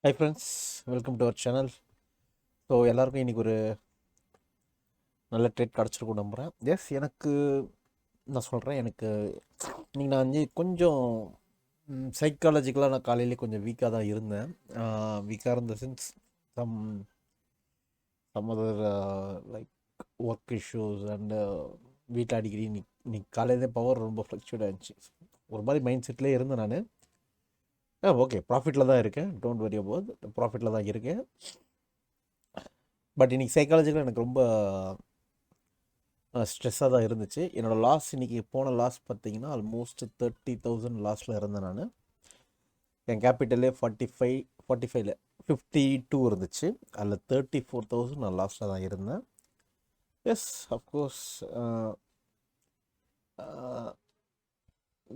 High friends, welcome to our channel. So எல்லாருக்கும் இன்றைக்கி ஒரு நல்ல ட்ரேட் கிடச்சிருக்கும் நம்புகிறேன். எஸ், எனக்கு நான் சொல்கிறேன், எனக்கு இன்றைக்கி நான் கொஞ்சம் சைக்காலஜிக்கலாக நான் காலையிலே கொஞ்சம் வீக்காக தான் இருந்தேன். வீக்காக இருந்த sense some some other like work issues and வீட்டில் அடிக்கடி இன்னைக்கு காலையிலே பவர் ரொம்ப ஃப்ளக்சுவேட் ஆகிடுச்சு. ஒரு மாதிரி மைண்ட் செட்லேயே இருந்தேன் நான். ஓகே, ப்ராஃபிட்டில் தான் இருக்கேன், டோன்ட் வரி அபவுட், ப்ராஃபிட்டில் தான் இருக்கேன். பட் இன்றைக்கி சைக்காலஜிக்கலாக எனக்கு ரொம்ப ஸ்ட்ரெஸ்ஸாக தான் இருந்துச்சு. என்னோடய லாஸ் இன்றைக்கி போன லாஸ் பார்த்தீங்கன்னா ஆல்மோஸ்ட் 30,000 லாஸில் இருந்தேன் நான். என் கேபிட்டலே 45 52 இருந்துச்சு. அதில் 34,000 நான் லாஸில் தான் இருந்தேன். எஸ், அஃப்கோர்ஸ்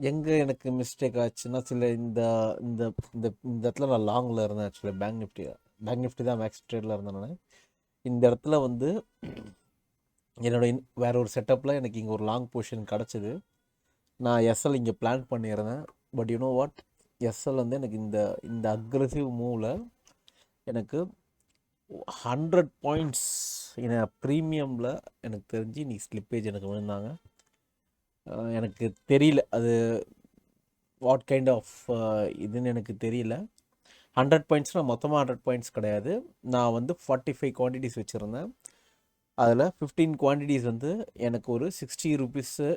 எங்கே எனக்கு மிஸ்டேக் ஆச்சுன்னா, சில இந்த இந்த இந்த இந்த இடத்துல நான் லாங்கில் இருந்தேன். ஆக்சுவலி பேங்க் நிஃப்டி தான் மேக்ஸ் ட்ரேடில் இருந்தேன் நான். இந்த இடத்துல என்னோட வேற ஒரு செட்டப்பில் எனக்கு இங்கே ஒரு லாங் பொசிஷன் கிடச்சிது. நான் எஸ்எல் இங்கே பிளான் பண்ணியிருந்தேன். But you know what, SL எனக்கு இந்த இந்த அக்ரெசிவ் மூவில் எனக்கு 100 பாயிண்ட்ஸ் ப்ரீமியமில் எனக்கு தெரிஞ்சு இன்றைக்கி ஸ்லிப்பேஜ் எனக்கு விழுந்தாங்க. எனக்கு தெரியல அது வாட் கைண்ட் ஆஃப் இதுன்னு எனக்கு தெரியல. 100 பாயிண்ட்ஸ்னால் மொத்தமாக 100 பாயிண்ட்ஸ் கிடையாது. நான் 45 குவான்டிட்டிஸ் வச்சுருந்தேன். அதில் 15 குவான்டிட்டிஸ் எனக்கு ஒரு 60 ருபீஸு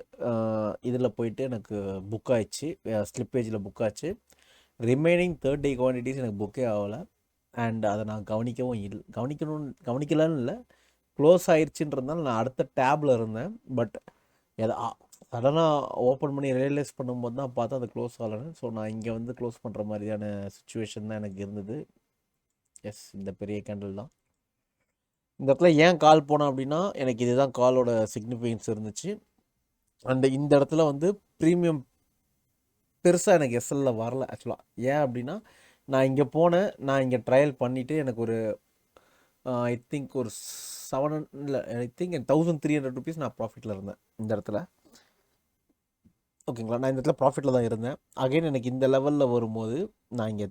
இதில் போயிட்டு எனக்கு புக் ஆயிடுச்சு, ஸ்லிப்பேஜில் புக் ஆச்சு. ரிமைனிங் 30 குவான்டிட்டிஸ் எனக்கு புக்கே ஆகலை. அண்ட் அதை நான் கவனிக்கலான்னு இல்லை, க்ளோஸ் ஆயிடுச்சுன்றதுனால நான் அடுத்த டேப்பில் இருந்தேன். பட் சடனாக ஓப்பன் பண்ணி ரியலைஸ் பண்ணும்போது தான் பார்த்தா அது க்ளோஸ் ஆகலைன்னு. ஸோ நான் இங்கே க்ளோஸ் பண்ணுற மாதிரியான சுச்சுவேஷன் தான் எனக்கு இருந்தது. எஸ், இந்த பெரிய கேண்டில் தான். இந்த இடத்துல ஏன் கால் போனேன் அப்படின்னா, எனக்கு இதுதான் காலோட சிக்னிஃபிகன்ஸ் இருந்துச்சு. அண்டு இந்த இடத்துல ப்ரீமியம் பெருசாக எனக்கு எஸ்எல்ல வரல ஆக்சுவலாக. ஏன் அப்படின்னா, நான் இங்கே போனேன், நான் இங்கே ட்ரையல் பண்ணிவிட்டு எனக்கு ஒரு ஐ திங்க் ஒரு 700 இல்லை, ஐ திங்க் 1300 ருபீஸ் நான் ப்ராஃபிட்டில் இருந்தேன் இந்த இடத்துல. ஓகேங்களா, நான் இந்த இடத்துல ப்ராஃபிட்டில் தான் இருந்தேன். அகைன் எனக்கு இந்த லெவலில் வரும்போது நான் இங்கே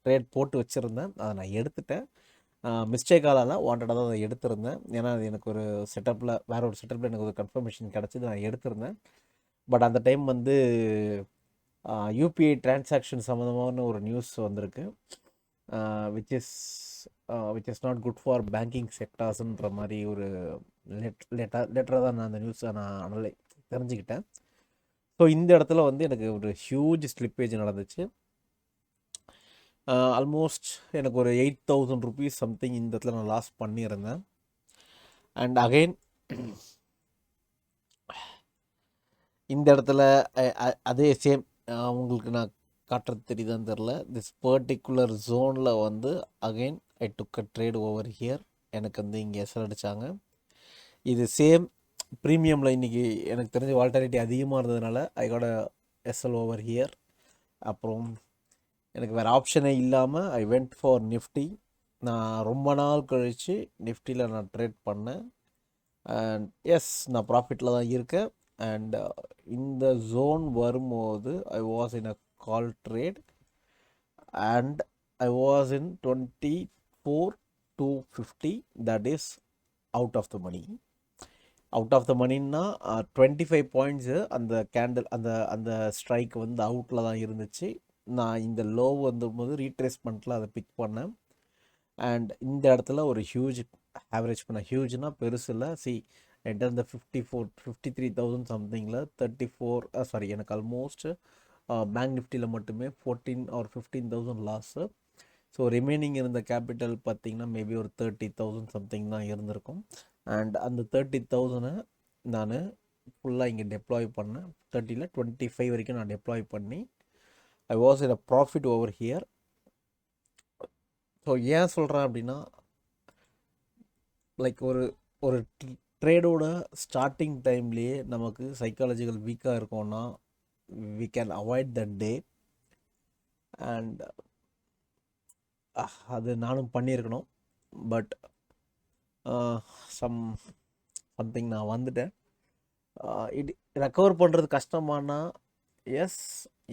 ட்ரேட் போட்டு வச்சுருந்தேன், அதை நான் எடுத்துட்டேன். மிஸ்டேக்கால தான், வாண்டடாக தான் அதை எடுத்திருந்தேன். ஏன்னா அது எனக்கு ஒரு செட்டப்பில், வேறு ஒரு செட்டப்பில் எனக்கு ஒரு கன்ஃபர்மேஷன் கிடச்சிது, நான் எடுத்திருந்தேன். பட் அந்த டைம் யூபிஐ டிரான்சாக்ஷன் சம்மந்தமான ஒரு நியூஸ் வந்திருக்கு, which is not good for banking செக்டார்ஸ்ன்ற மாதிரி ஒரு லெட்டராக தான் நான் அந்த நியூஸை நான் தெரிஞ்சுக்கிட்டேன். ஸோ இந்த இடத்துல எனக்கு ஒரு ஹியூஜ் ஸ்லிப்பேஜ் நடந்துச்சு. ஆல்மோஸ்ட் எனக்கு ஒரு 8,000 ருபீஸ் சம்திங் இந்த இடத்துல நான் லாஸ் பண்ணியிருந்தேன். அண்ட் அகெயின் இந்த இடத்துல அதே சேம், உங்களுக்கு நான் காட்டுறது தெரியுதான்னு தெரில, திஸ் பர்டிகுலர் ஜோனில் again I took a trade over here. எனக்கு இங்கே எஸ்எல் அடித்தாங்க. இது சேம் ப்ரீமியமில் இன்றைக்கி எனக்கு தெரிஞ்ச வால்டாலிட்டி அதிகமாக இருந்ததுனால I got a SL over here. அப்புறம் எனக்கு வேறு ஆப்ஷனே இல்லாமல் ஐ வெண்ட் ஃபார் நிஃப்டி. நான் ரொம்ப நாள் கழித்து நிஃப்டியில் நான் ட்ரேட் பண்ணேன். அண்ட் எஸ், நான் ப்ராஃபிட்டில் தான் இருக்கேன். அண்ட் இந்த ஜோன் வரும்போது I was in a call trade and I was in 24,250. That is out of the money. Out of the மணின்னா 25 பாயிண்ட்ஸு அந்த கேண்டில், அந்த அந்த ஸ்ட்ரைக் அவுட்டில் தான் இருந்துச்சு. நான் இந்த லோ போது ரீட்ரேஸ்மெண்ட்டில் அதை பிக் பண்ணேன். அண்ட் இந்த இடத்துல ஒரு ஹியூஜ் ஆவரேஜ் பண்ணேன். ஹியூஜ்னா பெருசு இல்லை. இந்த 53,000 சம்திங்கில் 34 எனக்கு ஆல்மோஸ்ட் பேங்க் நிஃப்டியில் மட்டுமே 14 or 15,000 லாஸு. ஸோ ரிமைனிங் இருந்த கேபிட்டல் பார்த்திங்கன்னா மேபி ஒரு 30,000 சம்திங் தான் இருந்திருக்கும். அண்ட் அந்த 30,000 நான் ஃபுல்லாக இங்கே டெப்ளாய் பண்ணேன். 30ல் 25 வரைக்கும் நான் டெப்ளாய் பண்ணி ஐ was in a profit over here. So ஏன் சொல்கிறேன் அப்படின்னா, லைக் ஒரு ஒரு ட்ரேடோட ஸ்டார்டிங் டைம்லேயே நமக்கு சைக்காலஜிக்கல் வீக்காக இருக்கோன்னா we can avoid that day. And அது நானும் பண்ணியிருக்கணும். பட் சம்திங் நான் வந்துட்டேன். ரெக்கவர் பண்ணுறது கஷ்டமானா எஸ்,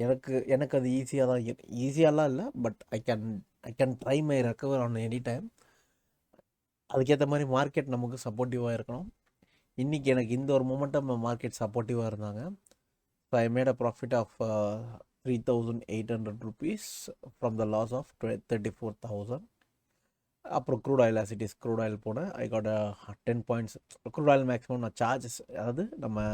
எனக்கு எனக்கு அது ஈஸியாக தான் ஈஸியாலாம் இல்லை, but I can try my recover on any time. அதுக்கேற்ற மாதிரி மார்க்கெட் நமக்கு சப்போர்ட்டிவாக இருக்கணும். இன்றைக்கி எனக்கு இந்த ஒரு மொமெண்டம் மார்க்கெட் சப்போர்ட்டிவாக இருந்தாங்க. So I made a profit of 3,800 rupees from the loss of 34,000. அப்புறம் க்ரூட் ஆயில் ஆசிட்டிஸ் க்ரூட் ஆயில் போனேன். I got 10 points. Crude oil maximum நான் சார்ஜஸ், அதாவது நம்ம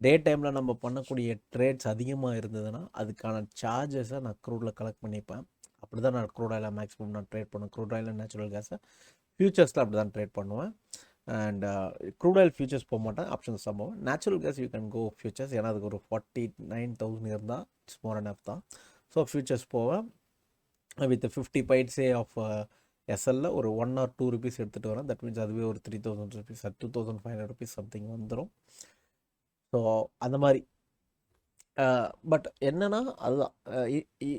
டே டைமில் நம்ம பண்ணக்கூடிய ட்ரேட்ஸ் அதிகமாக இருந்ததுன்னா அதுக்கான சார்ஜஸை நான் க்ரூடில் கலெக்ட் பண்ணிப்பேன். அப்படி தான் நான் க்ரூட் ஆயிலை மேக்ஸிமம் நான் ட்ரேட் பண்ணுவேன். க்ரூட் ஆயில் நேச்சுரல் கேஸை ஃபியூச்சர்ஸில் அப்படி தான் ட்ரேட் பண்ணுவேன். அண்ட் க்ரூட் ஆயில் ஃபியூச்சர்ஸ் போக மாட்டேன், ஆப்ஷன்ஸ் தான் போவேன். Natural gas you can go futures, ஏன்னா அதுக்கு ஒரு 49,000 இருந்தால் இட்ஸ் மோர் அண்ட் ஆஃப் தான். ஸோ ஃபியூச்சர்ஸ் போவேன் வித் 50 பைட்ஸே ஆஃப் எஸ்எல்ல ஒரு 1 or 2 rupees எடுத்துகிட்டு வரேன். தட் மீன்ஸ் அதுவே ஒரு 3,000 rupees 2,500 rupees சம்திங் வந்துடும். ஸோ அந்த மாதிரி. பட் என்னென்னா அதுதான்,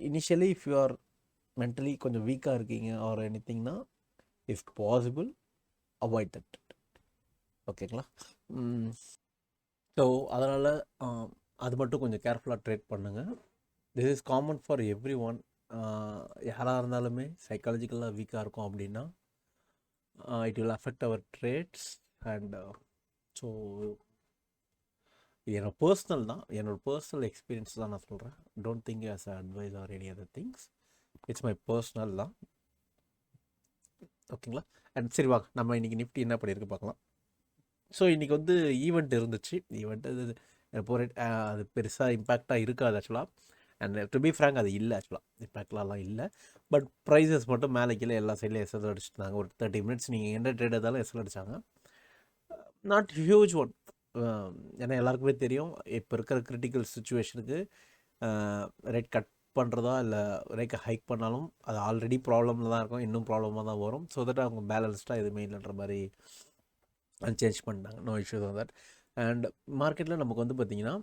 initially if you are mentally கொஞ்சம் வீக்காக இருக்கீங்க ஆர் எனிதிங்னா இஃப் பாசிபிள் அவாய்ட் தட். ஓகேங்களா? ஸோ அதனால் அது மட்டும் கொஞ்சம் கேர்ஃபுல்லாக ட்ரேட் பண்ணுங்கள். This is common for every one. யாராக இருந்தாலுமே சைக்காலஜிக்கலாக வீக்காக இருக்கும் அப்படின்னா it will affect our trades. And so இது என்னோட பர்சனல் தான், என்னோட பர்சனல் எக்ஸ்பீரியன்ஸ் தான் நான் சொல்கிறேன். Don't think as a advice or any other things. It's my personal தான். ஓகேங்களா? அண்ட் சரி வாங்க, நம்ம இன்றைக்கி நிஃப்டி என்ன பண்ணியிருக்கு பார்க்கலாம். ஸோ இன்றைக்கி வந்து ஈவெண்ட் இருந்துச்சு. ஈவெண்ட் அது அது பெருசாக இம்பேக்டாக இருக்காது ஆக்சுவலாக. அண்ட் டு பி ஃப்ராங்க் அது இல்லை ஆக்சுவலாக, இம்பேக்ட்லாம் இல்லை. பட் ப்ரைஸஸ் மட்டும் மேலே கீழே எல்லா சைட்லையும் எஸ்எல் அடிச்சுட்டாங்க. ஒரு 30 minutes நீங்கள் எந்த ட்ரேட் இருந்தாலும் எஸ்எல் அடித்தாங்க. Not huge one. ஏன்னா எல்லாருக்குமே தெரியும் இப்போ இருக்கிற கிரிட்டிக்கல் சுச்சுவேஷனுக்கு ரேட் கட் பண்ணுறதா இல்லை ரேட்டை ஹைக் பண்ணாலும் அது ஆல்ரெடி ப்ராப்ளமில் தான் இருக்கும், இன்னும் ப்ராப்ளமாக தான் வரும். ஸோ தட் அவங்க பேலன்ஸ்டாக எதுவுமே இல்லைன்ற மாதிரி சேஞ்ச் பண்ணிட்டாங்க. No issues on that. And மார்க்கெட்டில் நமக்கு வந்து பார்த்திங்கன்னா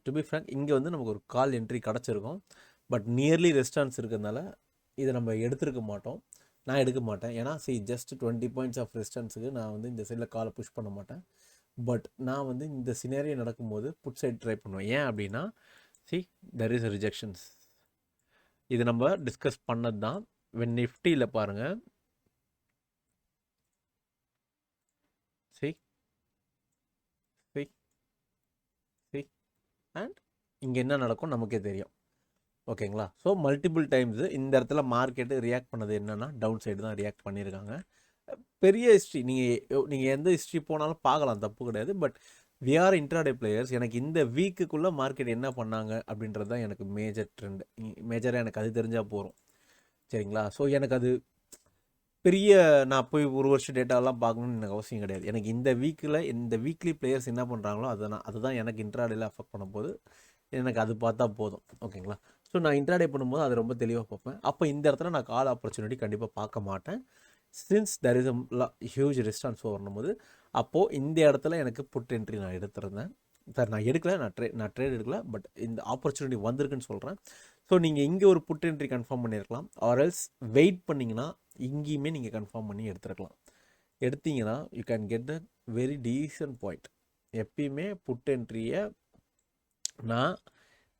டு பி ஃப்ராங்க் இங்கே வந்து நமக்கு ஒரு கால் என்ட்ரி கிடச்சிருக்கும். பட் நியர்லி ரெஸ்டாரன்ஸ் இருக்கிறதுனால இதை நம்ம எடுத்துருக்க மாட்டோம். நான் எடுக்க மாட்டேன். ஏன்னா ஜஸ்ட் 20 points ஆஃப் ரெஸ்டாரன்ஸுக்கு நான் வந்து இந்த சைடில் காலை புஷ் பண்ண மாட்டேன். பட் நான் வந்து இந்த சினேரியோ நடக்கும்போது புட் சைட் ட்ரை பண்ணுவேன். ஏன் அப்படின்னா தெர் இஸ் ரிஜெக்ஷன்ஸ். இது நம்ம டிஸ்கஸ் பண்ணது தான். வென் நிஃப்டியில் பாருங்கள், அண்ட் இங்கே என்ன நடக்கும் நமக்கே தெரியும். ஓகேங்களா? ஸோ மல்டிபிள் டைம்ஸு இந்த இடத்துல மார்க்கெட்டு ரியாக்ட் பண்ணது என்னென்னா டவுன் சைடு தான் ரியாக்ட் பண்ணியிருக்காங்க. பெரிய ஹிஸ்ட்ரி நீங்கள் எந்த ஹிஸ்ட்ரி போனாலும் பார்க்கலாம், தப்பு கிடையாது. But we are intraday players. எனக்கு இந்த வீக்குக்குள்ளே மார்க்கெட் என்ன பண்ணாங்க அப்படின்றது தான் எனக்கு மேஜர் ட்ரெண்டு. மேஜராக எனக்கு அது தெரிஞ்சால் போகிறோம். சரிங்களா? ஸோ எனக்கு அது பெரிய நான் போய் ஒரு வருஷம் டேட்டாவெல்லாம் பார்க்கணுன்னு எனக்கு அவசியம் கிடையாது. எனக்கு இந்த வீக்லி பிளேயர்ஸ் என்ன பண்ணுறாங்களோ அதுதான் எனக்கு இன்ட்ராடேல அஃபெக்ட் பண்ண போது எனக்கு அது பார்த்தா போதும். ஓகேங்களா? ஸோ நான் இன்ட்ராடே பண்ணும்போது அது ரொம்ப தெளிவாக பார்ப்பேன். அப்போ இந்த இடத்துல நான் கால் ஆப்பர்ச்சுனிட்டி கண்டிப்பாக பார்க்க மாட்டேன். சின்ஸ் தெர் இஸ் ஹியூஜ் ரெஸ்டான்ஸ் வரும்போது அப்போது இந்த இடத்துல எனக்கு புட் என்ட்ரி நான் எடுத்துருந்தேன். சார் நான் எடுக்கல, நான் ட்ரேட் எடுக்கல, பட் இந்த ஆப்பர்ச்சுனிட்டி வந்திருக்குன்னு சொல்கிறேன். ஸோ நீங்கள் இங்கே ஒரு புட் என்ட்ரி கன்ஃபார்ம் பண்ணியிருக்கலாம். ஆர் எல்ஸ் வெயிட் பண்ணிங்கன்னா இங்கேயுமே நீங்கள் கன்ஃபார்ம் பண்ணி எடுத்துருக்கலாம். எடுத்தீங்கன்னா you can get a very descent point. எப்பயுமே புட் என்ட்ரியை நான்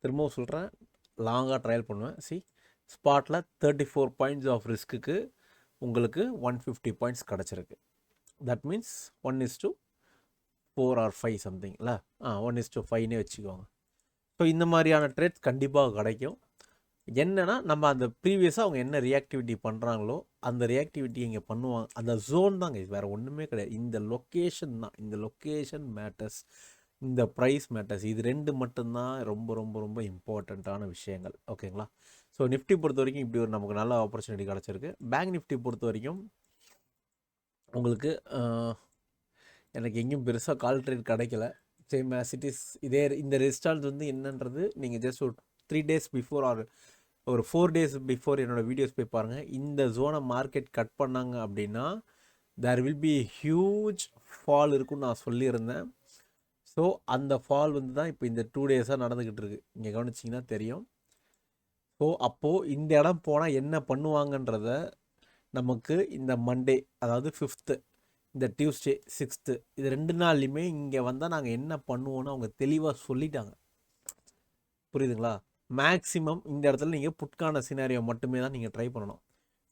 திரும்பவும் சொல்கிறேன், லாங்காக ட்ரையல் பண்ணுவேன். ஸ்பாட்டில் 34 points ஆஃப் ரிஸ்க்குக்கு உங்களுக்கு 150 points கிடச்சிருக்கு. தட் மீன்ஸ் 1:4 or 5 சம்திங் இல்லை, 1:5னே வச்சுக்கோங்க. ஸோ இந்த மாதிரியான ட்ரேட்ஸ் கண்டிப்பாக கிடைக்கும். என்னென்னா நம்ம அந்த ப்ரீவியஸாக அவங்க என்ன ரியாக்டிவிட்டி பண்ணுறாங்களோ அந்த ரியாக்டிவிட்டி இங்கே பண்ணுவாங்க. அந்த ஜோன் தாங்க, இது வேறு ஒன்றுமே கிடையாது. இந்த லொக்கேஷன் தான், இந்த லொக்கேஷன் மேட்டர்ஸ், இந்த ப்ரைஸ் மேட்டர்ஸ். இது 2 மட்டும்தான் ரொம்ப ரொம்ப ரொம்ப இம்பார்ட்டண்ட்டான விஷயங்கள். ஓகேங்களா? ஸோ நிஃப்டி பொறுத்த வரைக்கும் இப்படி ஒரு நமக்கு நல்ல ஆப்பர்ச்சுனிட்டி கிடச்சிருக்கு. பேங்க் நிஃப்டி பொறுத்த வரைக்கும் உங்களுக்கு எனக்கு எங்கேயும் பெருசாக கால் ட்ரேட் கிடைக்கல. Same as it is. இந்த ரெஸ்டாரண்ட் வந்து என்னன்றது நீங்கள் ஜஸ்ட் ஒரு 3 days பிஃபோர் ஆர் ஒரு 4 days பிஃபோர் என்னோடய வீடியோஸ் போய் பாருங்கள். இந்த ஜோனை மார்க்கெட் கட் பண்ணாங்க அப்படின்னா there will be huge fall இருக்குன்னு நான் சொல்லியிருந்தேன். ஸோ அந்த ஃபால் வந்து தான் இப்போ இந்த 2 days நடந்துக்கிட்டு இருக்குது. இங்கே கவனிச்சிங்கன்னா தெரியும். ஸோ அப்போது இந்த இடம் போனால் என்ன பண்ணுவாங்கன்றத நமக்கு இந்த மண்டே, அதாவது 5th, இந்த டியூஸ்டே 6th, இது 2 நாள்லையுமே இங்கே வந்தால் நாங்கள் என்ன பண்ணுவோன்னு அவங்க தெளிவாக சொல்லிட்டாங்க. புரியுதுங்களா? மேக்ஸிமம் இந்த இடத்துல நீங்கள் புட்கான சினாரியோ மட்டுமே தான் நீங்கள் ட்ரை பண்ணணும்.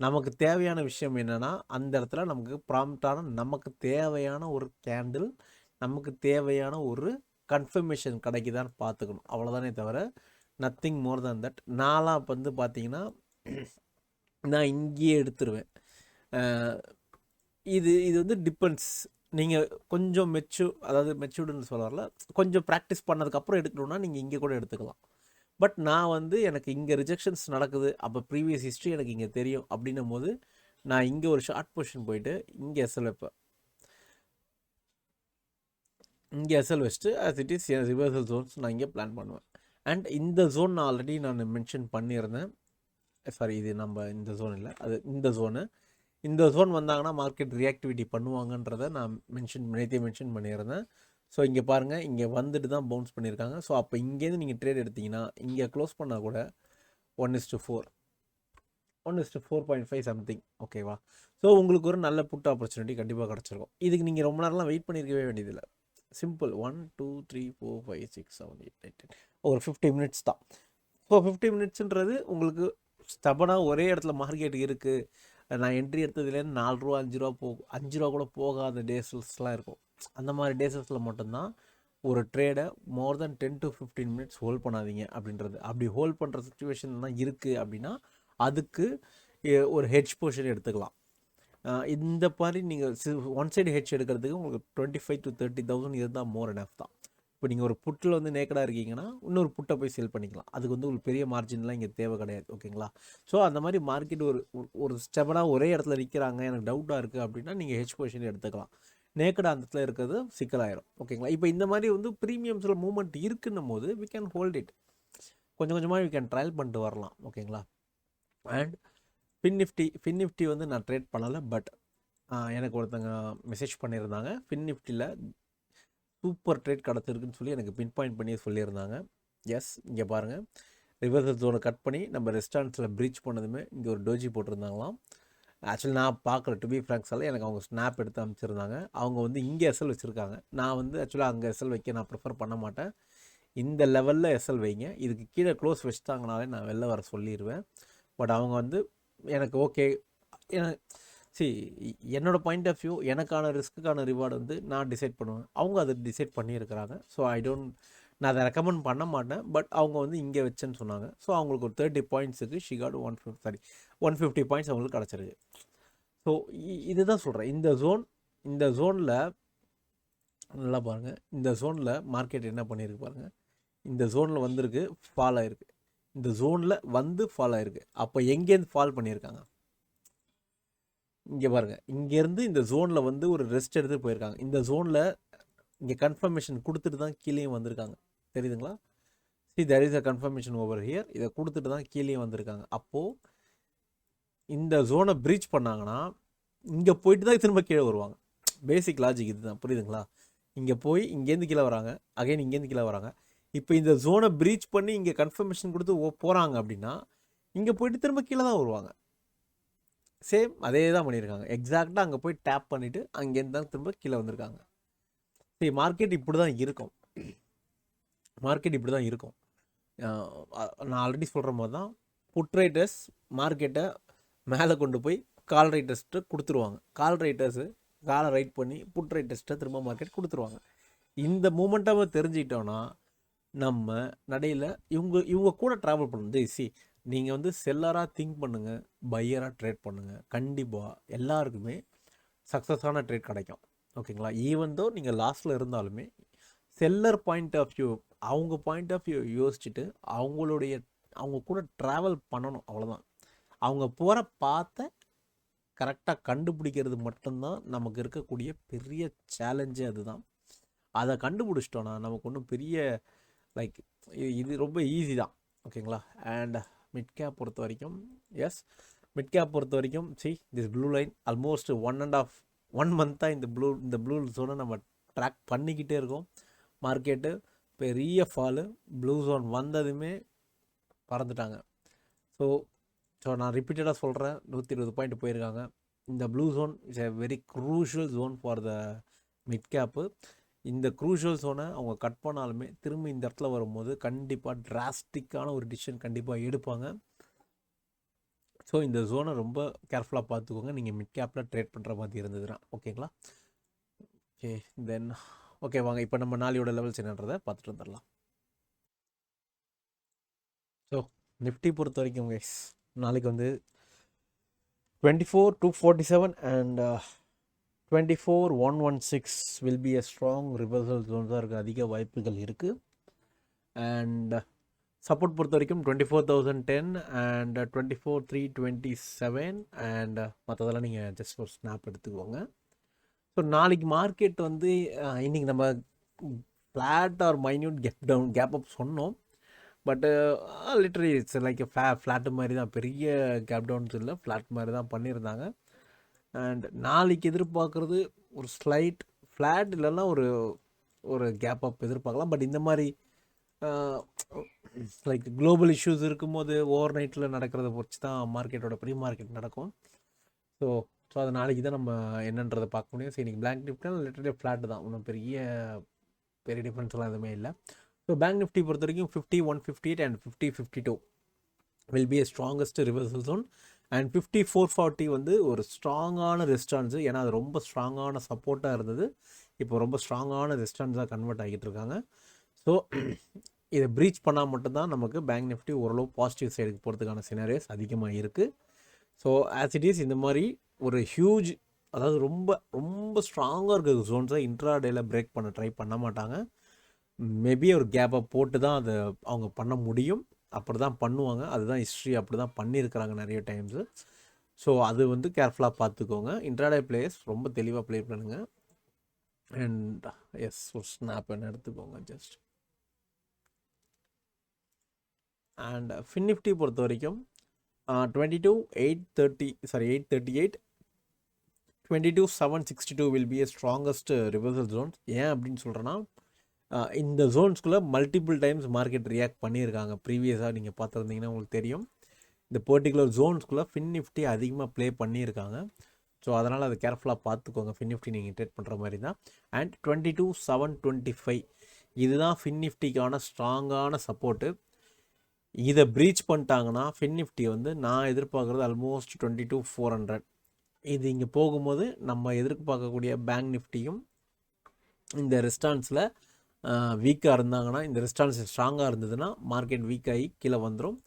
நமக்கு தேவையான விஷயம் என்னென்னா, அந்த இடத்துல நமக்கு ப்ராம்ப்டான நமக்கு தேவையான ஒரு கேண்டில், நமக்கு தேவையான ஒரு கன்ஃபர்மேஷன் கிடைக்குதான்னு பார்த்துக்கணும். அவ்வளோதானே தவிர நத்திங் மோர் தேன் தட். நான்லாம் இப்போ வந்து பார்த்தீங்கன்னா நான் இங்கேயே எடுத்துருவேன். இது இது வந்து டிபெண்ட்ஸ். நீங்கள் கொஞ்சம் அதாவது மெச்சூர்டுன்னு சொல்ல வரல, கொஞ்சம் ப்ராக்டிஸ் பண்ணதுக்கப்புறம் எடுக்கணும்னா நீங்கள் இங்கே கூட எடுத்துக்கலாம். பட் நான் வந்து எனக்கு இங்கே ரிஜெக்ஷன்ஸ் நடக்குது, அப்போ ப்ரீவியஸ் ஹிஸ்ட்ரி எனக்கு இங்கே தெரியும் அப்படின்னும் போது நான் இங்கே ஒரு ஷார்ட் பொசிஷன் போயிட்டு இங்கே எஸ்எல் வைப்பேன். இங்கே எஸ்எல் வச்சுட்டு as it is reversal Jones நான் இங்கே பிளான் பண்ணுவேன். அண்ட் இந்த ஜோன் நான் ஆல்ரெடி நான் மென்ஷன் பண்ணியிருந்தேன். சாரி, இது நம்ம இந்த ஜோன் இல்லை, அது இந்த ஜோனு. இந்த ஜோன் வந்தாங்கன்னா மார்க்கெட் ரியாக்டிவிட்டி பண்ணுவாங்கன்றதை நான் நேற்றே மென்ஷன் பண்ணியிருந்தேன். ஸோ இங்கே பாருங்கள், இங்கே வந்துட்டு தான் பவுன்ஸ் பண்ணியிருக்காங்க. ஸோ அப்போ இங்கேருந்து நீங்கள் ட்ரேட் எடுத்திங்கன்னா இங்கே க்ளோஸ் பண்ணால் கூட 1:4 1:4.5 சம்திங், ஓகேவா? ஸோ உங்களுக்கு ஒரு நல்ல புட் ஆப்பர்ச்சுனிட்டி கண்டிப்பாக கிடச்சிருக்கும். இதுக்கு நீங்கள் ரொம்ப நேரம்லாம் வெயிட் பண்ணியிருக்கவே வேண்டியதில்லை. சிம்பிள் 1 2 3 4 5 6 7 8 9 10 ஒரு 50 மினிட்ஸ் தான். ஸோ 50 மினிட்ஸுன்றது உங்களுக்கு ஸ்டபனாக ஒரே இடத்துல மார்க்கெட் இருக்குது. நான் என்ட்ரி எடுத்ததுலேருந்து 4 ரூபா 5 ரூபா 5 ரூபா கூட போகாத டேஸ்லாம் இருக்கும். அந்த மாதிரி டேஸஸில் மட்டும்தான் ஒரு ட்ரேடை மோர் தென் 10 to 15 மினிட்ஸ் ஹோல்ட் பண்ணாதீங்க அப்படின்றது. அப்படி ஹோல்ட் பண்ணுற சுச்சுவேஷன் தான் இருக்குது அப்படின்னா அதுக்கு ஒரு ஹெட்ஜ் பொசிஷன் எடுத்துக்கலாம். இந்த மாதிரி நீங்கள் ஒன் சைடு ஹெட்ஜ் எடுக்கிறதுக்கு உங்களுக்கு 25,000 to 30,000 இருந்தால் மோர் எனஃப் தான். இப்போ நீங்கள் ஒரு புட்டில் வந்து நேக்கடாக இருக்கீங்கன்னா இன்னொரு புட்டை போய் செல் பண்ணிக்கலாம். அதுக்கு வந்து உங்களுக்கு பெரிய மார்ஜின்லாம் இங்கே தேவை கிடையாது, ஓகேங்களா? ஸோ அந்த மாதிரி மார்க்கெட் ஒரு ஸ்டெபனாக ஒரே இடத்துல நிற்கிறாங்க, எனக்கு டவுட்டாக இருக்குது அப்படின்னா நீங்கள் ஹெட்ஜ் பொசிஷன் எடுத்துக்கலாம். நேக்கடாக அந்த இடத்துல இருக்கிறது சிக்கலாயிரும், ஓகேங்களா? இப்போ இந்த மாதிரி வந்து ப்ரீமியம்ஸில் மூவ்மெண்ட் இருக்குன்னும் போது வி கேன் ஹோல்ட் இட். கொஞ்சம் கொஞ்சமாக வி கேன் ட்ரையல் பண்ணிட்டு வரலாம், ஓகேங்களா? அண்ட் ஃபின் நிஃப்டி வந்து நான் ட்ரேட் பண்ணலை. பட் எனக்கு ஒருத்தங்க மெசேஜ் பண்ணியிருந்தாங்க, ஃபின் நிஃப்டியில் சூப்பர் ட்ரேட் கிடச்சிருக்குன்னு சொல்லி எனக்கு பின் பாயிண்ட் பண்ணி சொல்லியிருந்தாங்க. எஸ், இங்கே பாருங்கள், ரிவர்சல் ஜோனை கட் பண்ணி நம்ம ரெஸ்டாரண்ட்ஸில் ப்ரீச் பண்ணதுமே இங்கே ஒரு டோஜி போட்டிருந்தாங்களாம். ஆக்சுவலி நான் பார்க்குற டு பி ஃப்ராங்க்ஸால் எனக்கு அவங்க ஸ்னாப் எடுத்து அமைச்சிருந்தாங்க. அவங்க வந்து இங்கே எஸ்எல் வச்சுருக்காங்க. நான் வந்து ஆக்சுவலாக அங்கே எஸ்எல் வைக்க நான் ப்ரிஃபர் பண்ண மாட்டேன். இந்த லெவலில் எஸ்எல் வைங்க, இதுக்கு கீழே க்ளோஸ் வச்சுட்டாங்கனாலே நான் வெளில வர சொல்லிடுவேன். பட் அவங்க வந்து எனக்கு ஓகே, என்னோட பாயிண்ட் ஆஃப் வியூ, எனக்கான ரிஸ்க்குக்கான ரிவார்டு வந்து நான் டிசைட் பண்ணுவேன். அவங்க அதை டிசைட் பண்ணியிருக்கிறாங்க. ஸோ நான் அதை ரெக்கமெண்ட் பண்ண மாட்டேன். பட் அவங்க வந்து இங்கே வச்சேன்னு சொன்னாங்க. ஸோ அவங்களுக்கு ஒரு 30 பாயிண்ட்ஸுக்கு ஷிகாட் 150 பாயிண்ட்ஸ் அவங்களுக்கு கிடச்சிருக்கு. ஸோ இதுதான் சொல்கிறேன். இந்த ஜோனில் நல்லா பாருங்கள், இந்த ஜோனில் மார்க்கெட் என்ன பண்ணியிருக்கு பாருங்கள். இந்த ஜோனில் வந்திருக்கு, ஃபால் ஆகிருக்கு. இந்த ஜோனில் வந்து ஃபால் ஆகிருக்கு. அப்போ எங்கேருந்து ஃபால் பண்ணியிருக்காங்க இங்கே பாருங்கள். இங்கேருந்து இந்த ஜோனில் வந்து ஒரு ரெஸ்ட் எடுத்துகிட்டு போயிருக்காங்க. இந்த ஜோனில் இங்கே கன்ஃபர்மேஷன் கொடுத்துட்டு தான் கீழேயும் வந்திருக்காங்க, தெரியுதுங்களா? There is a confirmation over here. இதை கொடுத்துட்டு தான் கீழேயும் வந்திருக்காங்க. அப்போது இந்த ஜோனை ப்ரீச் பண்ணாங்கன்னா இங்கே போயிட்டு தான் திரும்ப கீழே வருவாங்க. பேசிக் லாஜிக் இதுதான், புரியுதுங்களா? இங்கே போய் இங்கேருந்து கீழே வராங்க, அகைன் இங்கேருந்து கீழே வராங்க. இப்போ இந்த ஜோனை ப்ரீச் பண்ணி இங்கே கன்ஃபர்மேஷன் கொடுத்து போகிறாங்க அப்படின்னா இங்கே போயிட்டு திரும்ப கீழே தான் வருவாங்க. சேம் அதே தான் பண்ணியிருக்காங்க. எக்ஸாக்டாக அங்கே போய் டேப் பண்ணிவிட்டு அங்கேருந்து தான் திரும்ப கீழே வந்திருக்காங்க. சரி, மார்க்கெட் இப்படி தான் இருக்கும். நான் ஆல்ரெடி சொல்கிற மாதிரி தான் புட் ரைட்டர்ஸ் மார்க்கெட்டை மேலே கொண்டு போய் கால் ரைட்டர்ஸ்ட்டு கொடுத்துருவாங்க. கால் ரைட்டர்ஸு காலை ரைட் பண்ணி புட் ரைட்டர்ஸ்ட்டை திரும்ப மார்க்கெட் கொடுத்துருவாங்க. இந்த மூமெண்ட்டாக தெரிஞ்சுக்கிட்டோன்னா நம்ம நடையில் இவங்க கூட ட்ராவல் பண்ணணும். நீங்கள் வந்து செல்லராக திங்க் பண்ணுங்கள், பையராக ட்ரேட் பண்ணுங்கள். கண்டிப்பாக எல்லாருக்குமே சக்ஸஸான ட்ரேட் கிடைக்கும், ஓகேங்களா? ஈவன் தோ நீங்கள் லாஸ்ட்டில் இருந்தாலுமே செல்லர் பாயிண்ட் ஆஃப் வியூ, அவங்க பாயிண்ட் ஆஃப் வியூ யோசிச்சுட்டு அவங்க கூட ட்ராவல் பண்ணணும், அவ்வளோதான். அவங்க போகிற பார்த்த கரெக்டாக கண்டுபிடிக்கிறது மட்டும்தான் நமக்கு இருக்கக்கூடிய பெரிய சேலஞ்சே அதுதான். அதை கண்டுபிடிச்சிட்டோன்னா நமக்கு ஒன்றும் பெரிய இது ரொம்ப ஈஸி தான், ஓகேங்களா? அண்ட் மிட் கேப் பொறுத்த வரைக்கும் திஸ் ப்ளூ லைன் ஆல்மோஸ்ட் 1 மந்த்தாக இந்த ப்ளூ ஜோனை நம்ம ட்ராக் பண்ணிக்கிட்டே இருக்கோம். மார்க்கெட்டு பெரிய ஃபாலு, ப்ளூ ஜோன் வந்ததுமே பறந்துட்டாங்க. ஸோ நான் ரிப்பீட்டடாக சொல்கிறேன், 120 பாயிண்ட் போயிருக்காங்க. இந்த blue zone is a very crucial zone for the mid cap. இந்த க்ரூஷியல் ஜோனை அவங்க கட் பண்ணாலுமே திரும்ப இந்த இடத்துல வரும்போது கண்டிப்பாக டிராஸ்டிக்கான ஒரு டிசிஷன் கண்டிப்பாக எடுப்பாங்க. ஸோ இந்த ஜோனை ரொம்ப கேர்ஃபுல்லாக பார்த்துக்கோங்க நீங்கள் மிட் கேப்பில் ட்ரேட் பண்ணுற மாதிரி இருந்ததுன்னா. ஓகேங்களா? ஓகே தென் ஓகே வாங்க இப்போ நம்ம நாளையோட லெவல்ஸ் என்னன்றதை பார்த்துட்டு வந்துடலாம். ஸோ நிஃப்டி பொறுத்த வரைக்கும் கைஸ் நாளைக்கு வந்து 24,247 and 24,116 will be a strong reversal zone தான் இருக்குது, அதிக வாய்ப்புகள் இருக்குது. அண்ட் சப்போர்ட் பொறுத்த வரைக்கும் 24,010 அண்ட் 24,327 அண்ட் மற்றதெல்லாம் நீங்கள் ஜஸ்ட் ஒரு ஸ்னாப் எடுத்துக்கோங்க. ஸோ நாளைக்கு மார்க்கெட் வந்து இன்றைக்கி நம்ம flat or minute gap up சொன்னோம். But literally it's like flat மாதிரி தான், பெரிய கேப் டவுன்ஸ் இல்லை, ஃப்ளாட் மாதிரி தான் பண்ணியிருந்தாங்க. அண்ட் நாளைக்கு எதிர்பார்க்குறது ஒரு ஸ்லைட் ஃப்ளாட் இல்லைன்னா ஒரு கேப் அப் எதிர்பார்க்கலாம். பட் இந்த மாதிரி லைக் குளோபல் இஷ்யூஸ் இருக்கும்போது ஓவர் நைட்டில் நடக்கிறத பொறுத்து தான் மார்க்கெட்டோட ப்ரீ மார்க்கெட் நடக்கும். ஸோ அது நாளைக்கு தான் நம்ம என்னன்றதை பார்க்க முடியும். ஸோ இன்றைக்கி பேங்க் நிஃப்டினா லிட்டரலி ஃப்ளாட்டு தான், ஒன்றும் பெரிய டிஃப்ரென்ஸ்லாம் எதுவுமே இல்லை. ஸோ பேங்க் நிஃப்டி பொறுத்த வரைக்கும் 50,158 and 50,52 will be a strongest reversal zone. And 5440 வந்து ஒரு ஸ்ட்ராங்கான ரெஸ்டான்ஸு, ஏன்னா அது ரொம்ப ஸ்ட்ராங்கான சப்போர்ட்டாக இருந்தது, இப்போ ரொம்ப ஸ்ட்ராங்கான ரெஸ்டான்ஸாக கன்வெர்ட் ஆகிட்டு இருக்காங்க. ஸோ இதை ப்ரீச் பண்ணால் மட்டும்தான் நமக்கு பேங்க் நிஃப்டி ஓரளவு பாசிட்டிவ் சைடுக்கு போகிறதுக்கான சினாரியோஸ் அதிகமாக இருக்குது. ஸோ ஆஸ் இட் இஸ் இந்த மாதிரி ஒரு ஹியூஜ், அதாவது ரொம்ப ரொம்ப ஸ்ட்ராங்காக இருக்கிற ஜோன்ஸை இன்ட்ராடேல பிரேக் பண்ண ட்ரை பண்ண மாட்டாங்க. மேபி ஒரு கேப்பை போட்டு தான் அதை அவங்க பண்ண முடியும், அப்படி தான் பண்ணுவாங்க. அதுதான் ஹிஸ்ட்ரி, அப்படி தான் பண்ணியிருக்கிறாங்க நிறைய டைம்ஸு. ஸோ அது வந்து கேர்ஃபுல்லாக பார்த்துக்கோங்க. இன்ட்ராடே பிளேயர்ஸ் ரொம்ப தெளிவாக ப்ளே பண்ணுங்கள். அண்ட் எஸ் ஒரு ஸ்னாப் என்ன எடுத்துக்கோங்க ஜஸ்ட். அண்ட் ஃபின் நிஃப்டி பொறுத்த வரைக்கும் 838 22,762 will be a strongest reversal Jones. ஏன் அப்படின்னு சொல்கிறேன்னா இந்த ஜோன்ஸ்குள்ளே மல்டிபிள் டைம்ஸ் மார்க்கெட் ரியாக்ட் பண்ணியிருக்காங்க. ப்ரீவியஸாக நீங்கள் பார்த்துருந்தீங்கன்னா உங்களுக்கு தெரியும், இந்த பர்டிகுலர் ஜோன்ஸ்குள்ளே ஃபின் நிஃப்டி அதிகமாக ப்ளே பண்ணியிருக்காங்க. ஸோ அதனால் அது கேர்ஃபுல்லாக பார்த்துக்கோங்க ஃபின் நிஃப்டி நீங்கள் ட்ரேட் பண்ணுற மாதிரி தான். அண்ட் 22,725 இதுதான் ஃபின் நிஃப்டிக்கான ஸ்ட்ராங்கான சப்போர்ட்டு. இதை ப்ரீச் பண்ணிட்டாங்கன்னா ஃபின் நிஃப்டி வந்து நான் எதிர்பார்க்குறது ஆல்மோஸ்ட் 22,400. இது இங்கே போகும்போது நம்ம எதிர்பார்க்கக்கூடிய பேங்க் நிஃப்டியும் இந்த ரெஸ்டான்ஸில் வீக்காக இருந்தாங்கன்னா, இந்த ரெஸ்டான்ஸ் ஸ்ட்ராங்காக இருந்ததுன்னா மார்க்கெட் வீக்காகி கீழே வந்துடும்.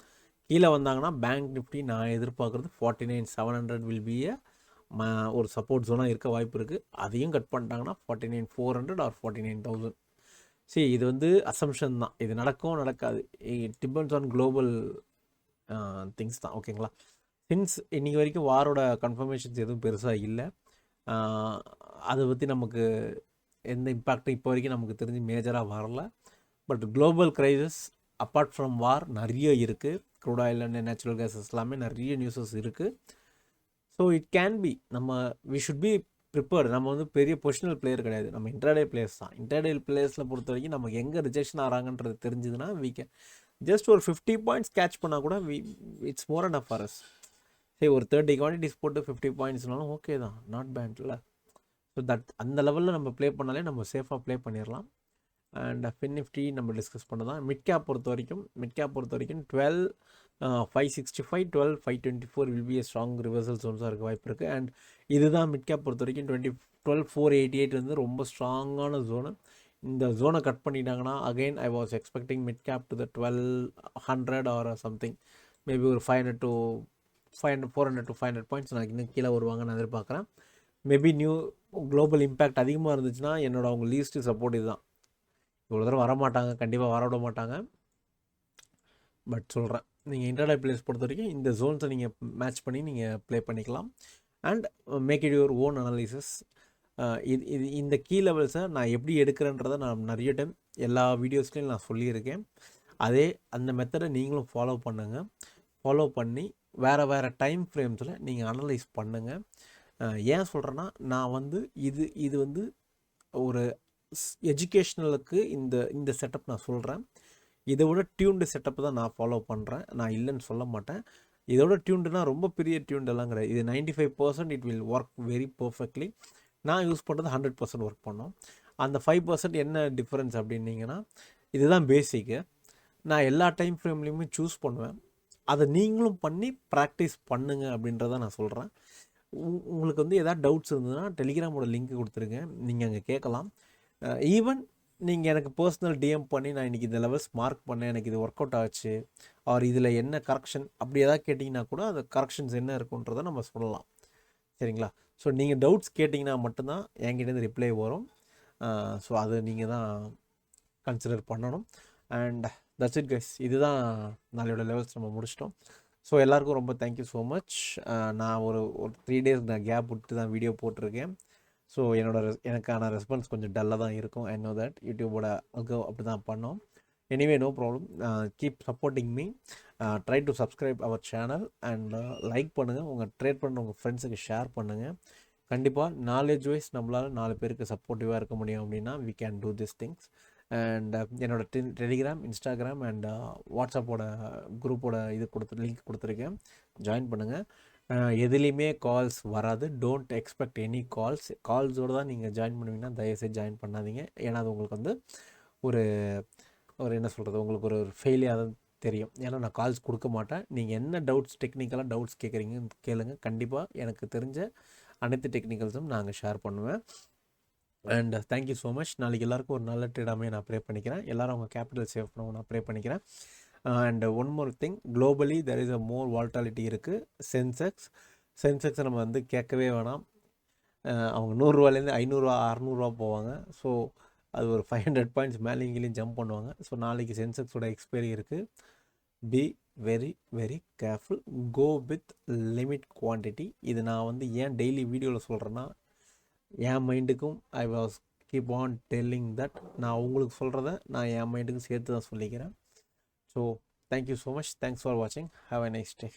கீழே வந்தாங்கன்னா பேங்க் நிஃப்டி நான் எதிர்பார்க்குறது 49,700 வில் பி ஒரு சப்போர்ட் ஜோனாக இருக்க வாய்ப்பு இருக்குது. அதையும் கட் பண்ணிட்டாங்கன்னா 49,400 ஆர் 49,000. சரி, இது வந்து அசம்ஷன் தான், இது நடக்கும் நடக்காது, it depends on global things தான். ஓகேங்களா? சின்ஸ் இன்றைக்கி வரைக்கும் வாரோட கன்ஃபர்மேஷன்ஸ் எதுவும் பெருசாக இல்லை, அதை பற்றி நமக்கு எந்த இம்பேக்டும் இப்போ வரைக்கும் நமக்கு தெரிஞ்சு மேஜராக வரல. But global crisis apart from war நிறைய இருக்குது. Crude oil and natural gases எல்லாமே நிறைய நியூஸஸ் இருக்குது. So it can be, we should be prepared. நம்ம வந்து பெரிய பொசிஷனல் பிளேயர் கிடையாது, நம்ம இன்ட்ராடே பிளேயர்ஸ் தான். இன்ட்ராடே பிளேயர்ஸில் பொறுத்த வரைக்கும் நமக்கு எங்கே ரிஜெக்ஷன் ஆகிறாங்கன்றது தெரிஞ்சுதுன்னா we can ஜஸ்ட் ஒரு 50 பாயிண்ட்ஸ் கேட்ச் பண்ணால் கூட it's more and for us. சரி, ஒரு 30 குவான்டிட்டிஸ் போட்டு 50 பாயிண்ட்ஸ்னாலும் ஓகே தான், நாட் பேட்ல. ஸோ அந்த லெவலில் நம்ம ப்ளே பண்ணாலே நம்ம சேஃபாக ப்ளே பண்ணிடலாம். அண்ட் ஃபின் நிஃப்டி நம்ம டிஸ்கஸ் பண்ணதான். மிட் கேப் பொறுத்த வரைக்கும் 12,565 12,524 will be a strong reversal ஜோன்ஸாக இருக்க வாய்ப்பு இருக்குது. அண்ட் இதுதான் மிட் கேப் பொறுத்த வரைக்கும் 12,488 வந்து ரொம்ப ஸ்ட்ராங்கான ஜோனு. இந்த ஜோனை கட் பண்ணிட்டாங்கன்னா again I was expecting mid cap to the 1,200 or something, maybe ஒரு 400 to 500 பாயிண்ட்ஸ் நான் இன்னும் கீழே வருவாங்க நான் எதிர்பார்க்குறேன். மேபி குளோபல் இம்பேக்ட் அதிகமாக இருந்துச்சுன்னா என்னோட அவங்க லீஸ்ட்டு சப்போர்ட் இதுதான். இவ்வளோ தூரம் வரமாட்டாங்க, கண்டிப்பாக வரவிட மாட்டாங்க. பட் சொல்கிறேன், நீங்கள் இன்ட்ராடே பிளேஸ் பொறுத்த வரைக்கும் இந்த ஜோன்ஸை நீங்கள் மேட்ச் பண்ணி நீங்கள் ப்ளே பண்ணிக்கலாம். And make it your own analysis. இந்த கீ லெவல்ஸை நான் எப்படி எடுக்கிறேன்றதை நான் நிறைய டைம் எல்லா வீடியோஸ்லையும் நான் சொல்லியிருக்கேன். அந்த மெத்தடை நீங்களும் ஃபாலோ பண்ணுங்கள். ஃபாலோ பண்ணி வேறு டைம் ஃப்ரேம்ஸில் நீங்கள் அனலைஸ் பண்ணுங்கள். ஏன் சொல்கிறேன்னா, நான் வந்து இது வந்து ஒரு எஜுகேஷ்னலுக்கு இந்த செட்டப் நான் சொல்கிறேன். இதை விட டியூன்டு செட்டப் தான் நான் ஃபாலோ பண்ணுறேன், நான் இல்லைன்னு சொல்ல மாட்டேன். இதோட டியூண்டுனா ரொம்ப பெரிய டியூண்டெல்லாம் கிடையாது. இது 95% it will work very perfectly. நான் யூஸ் பண்ணுறது 100% ஒர்க் பண்ணோம். அந்த 5% என்ன டிஃப்ரென்ஸ் அப்படின்னீங்கன்னா, இதுதான் பேசிக்கு. நான் எல்லா டைம் ஃப்ரேம்லேயுமே சூஸ் பண்ணுவேன். அதை நீங்களும் பண்ணி ப்ராக்டிஸ் பண்ணுங்க அப்படின்றத நான் சொல்கிறேன். உங்களுக்கு வந்து எதாவது டவுட்ஸ் இருந்ததுன்னா டெலிகிராமோட லிங்க் கொடுத்துருக்கேன், நீங்கள் அங்கே கேட்கலாம். ஈவன் நீங்கள் எனக்கு பர்சனல் டிஎம் பண்ணி நான் இன்றைக்கி இந்த லெவல்ஸ் மார்க் பண்ணேன், எனக்கு இது ஒர்க் அவுட் ஆச்சு, ஆர் இதில் என்ன கரெக்ஷன் அப்படி எதாவது கேட்டிங்கன்னா கூட அது கரெக்ஷன்ஸ் என்ன இருக்குன்றதை நம்ம சொல்லலாம். சரிங்களா? ஸோ நீங்கள் டவுட்ஸ் கேட்டிங்கன்னா மட்டும்தான் என்கிட்டேருந்து ரிப்ளை வரும். ஸோ அதை நீங்கள் தான் கன்சிடர் பண்ணணும். And that's it guys. இதுதான் நாளையோட லெவல்ஸ் நம்ம முடிச்சிட்டோம். ஸோ எல்லாருக்கும் ரொம்ப தேங்க்யூ ஸோ மச். நான் ஒரு 3 days நான் கேப் விட்டு தான் வீடியோ போட்டிருக்கேன். ஸோ எனக்கான ரெஸ்பான்ஸ் கொஞ்சம் டல்லாக தான் இருக்கும். ஐ நோ தட் யூடியூபோட அல்கோ அப்படி தான் பண்ணோம். Anyway no problem. Keep supporting me. Try to subscribe our channel and like பண்ணுங்கள். உங்கள் ட்ரேட் பண்ண உங்கள் ஃப்ரெண்ட்ஸுக்கு ஷேர் பண்ணுங்கள். கண்டிப்பாக நாலேஜ் வைஸ் நம்மளால் 4 பேருக்கு சப்போர்ட்டிவாக இருக்க முடியும் அப்படின்னா we can do this things. And என்னோட டெலிகிராம், இன்ஸ்டாகிராம் அண்ட் வாட்ஸ்அப்போட குரூப்போட லிங்க் கொடுத்துருக்கேன், ஜாயின் பண்ணுங்கள். எதுலேயுமே கால்ஸ் வராது. டோன்ட் எக்ஸ்பெக்ட் எனி கால்ஸோடு தான் நீங்கள் ஜாயின் பண்ணுவீங்கன்னா தயவுசெய்து ஜாயின் பண்ணாதீங்க. ஏன்னா அது உங்களுக்கு வந்து ஒரு என்ன சொல்கிறது, உங்களுக்கு ஒரு ஃபெயிலியாக தான் தெரியும். ஏன்னா நான் கால்ஸ் கொடுக்க மாட்டேன். நீங்கள் என்ன டவுட்ஸ், டெக்னிக்கலாக டவுட்ஸ் கேட்குறீங்கன்னு கேளுங்க. கண்டிப்பாக எனக்கு தெரிஞ்ச அனைத்து டெக்னிக்கல்ஸும் நாங்கள் ஷேர் பண்ணுவேன். And thank you so much. நாளைக்கு எல்லாருக்கும் ஒரு நல்ல ட்ரேடாமே நான் ப்ரே பண்ணிக்கிறேன். எல்லோரும் அவங்க கேபிட்டல் சேவ் பண்ணவும் நான் ப்ரே பண்ணிக்கிறேன். And one more thing, globally there is a more volatility இருக்குது. சென்செக்ஸை நம்ம வந்து கேட்கவே வேணாம். அவங்க 100 ரூபாலேருந்து 500 600 போவாங்க. ஸோ அது ஒரு 500 பாயிண்ட்ஸ் மேலே இங்கேயும் ஜம்ப் பண்ணுவாங்க. ஸோ நாளைக்கு சென்செக்ஸோட எக்ஸ்பைரி இருக்குது. Be very very careful. Go with limit quantity. இது நான் வந்து ஏன் டெய்லி வீடியோவில் சொல்கிறேன்னா, என் மைண்டுக்கும் I was keep on telling that, நான் உங்களுக்கு சொல்கிறத நான் என் மைண்டுக்கும் சேர்த்து தான் சொல்லிக்கிறேன். So thank you so much. Thanks for வாட்சிங். Have a nice day.